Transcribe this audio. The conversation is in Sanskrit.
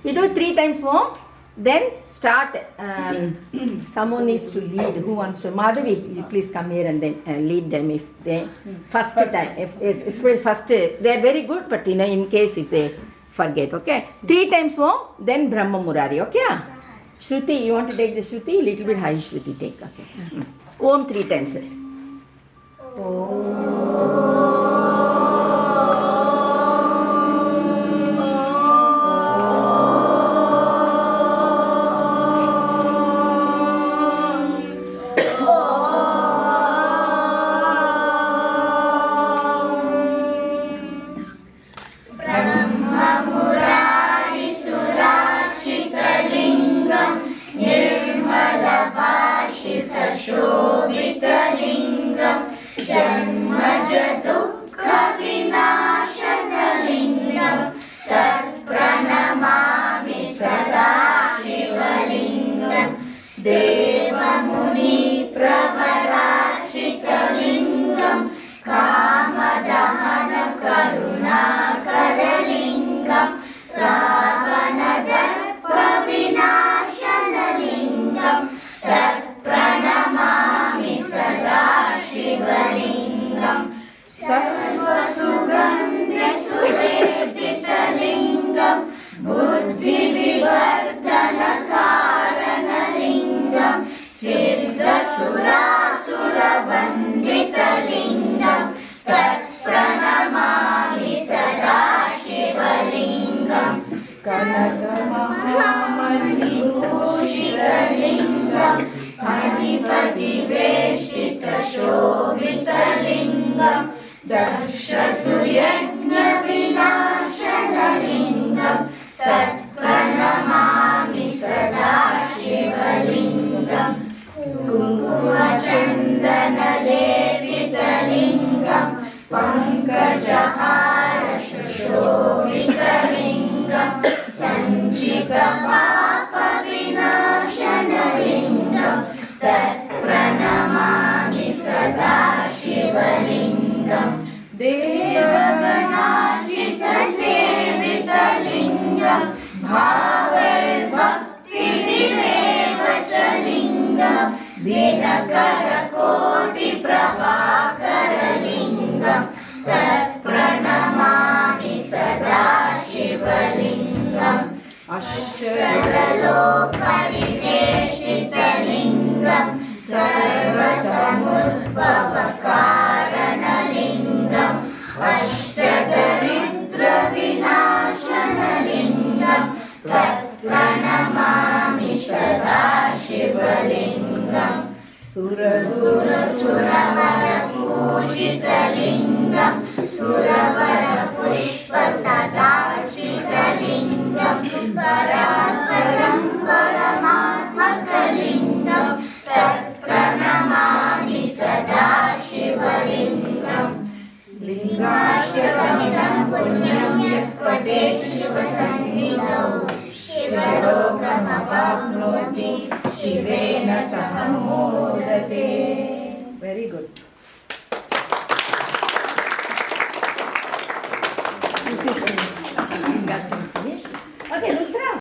We do 3 times Om, then start. Someone needs to lead. Who wants to? Madhavi, you please come here and then lead them if they first time. If it's first, they are very good, but in case if they forget, okay. 3 times Om, then Brahma Murari, okay. Shruti, you want to take the Shruti? Little bit high Shruti take, okay. Om 3 times. शोभितलिङ्गं जन्मजदुःखविनाशनलिङ्गं तत्प्रणमामि सदा शिवलिङ्गं देवमुनिप्रवरार्चितलिङ्गं कामदहनकरुणाकरलिङ्गं रावणदर्पविनाशनलिङ्गं प्रणमामि सदा शिवलिङ्गं सर्वसुगन्धिसुलेपितलिङ्गं बुद्धिविवर्धनकारणलिङ्गं सिद्धसुरासुरवन्दितलिङ्गं तत्प्रणमामि सदा शिवलिङ्गं कनकमहामणिभूषितलिङ्गं मणिपतिवेष्टितशोभितलिङ्गं दक्षसुयज्ञविनाशनलिङ्गं तत्प्रणमामि सदा शिवलिङ्गं कुङ्कुमचन्दनलेपितलिङ्गं पङ्कजहारशोभितलिङ्गं सञ्चितपापविनाशनलिङ्गं तत्प्रणमामि सदा शिवलिङ्गं देवगणार्चितसेवितलिङ्गं भावैर्भक्तिविरेव च लिङ्गं दिनकरकोटिप्रभाकरलिङ्गं तत्प्रणमामि सदा शिवलिङ्गम् अष्टलोकपरिवेष्टितलिङ्गं सर्वसमुद्भवकारणलिङ्गम् अष्टदरिद्रविनाशनलिङ्गं तत्प्रणमामि सदा शिवलिङ्गम् सुरवरपूजितलिङ्गं सुरवरपुष्पसदार्चितलिङ्गं परात्परं परमात्मकलिङ्गं तत्प्रणमामि सदा शिवलिङ्गम् लिङ्गाष्टकमिदं पुण्यं यत् पठेत् शिवसन्निधौ शिवलोकमवाप्नोति शिवेन सह मोदते. Very good. This is finished. Okay, Rutra.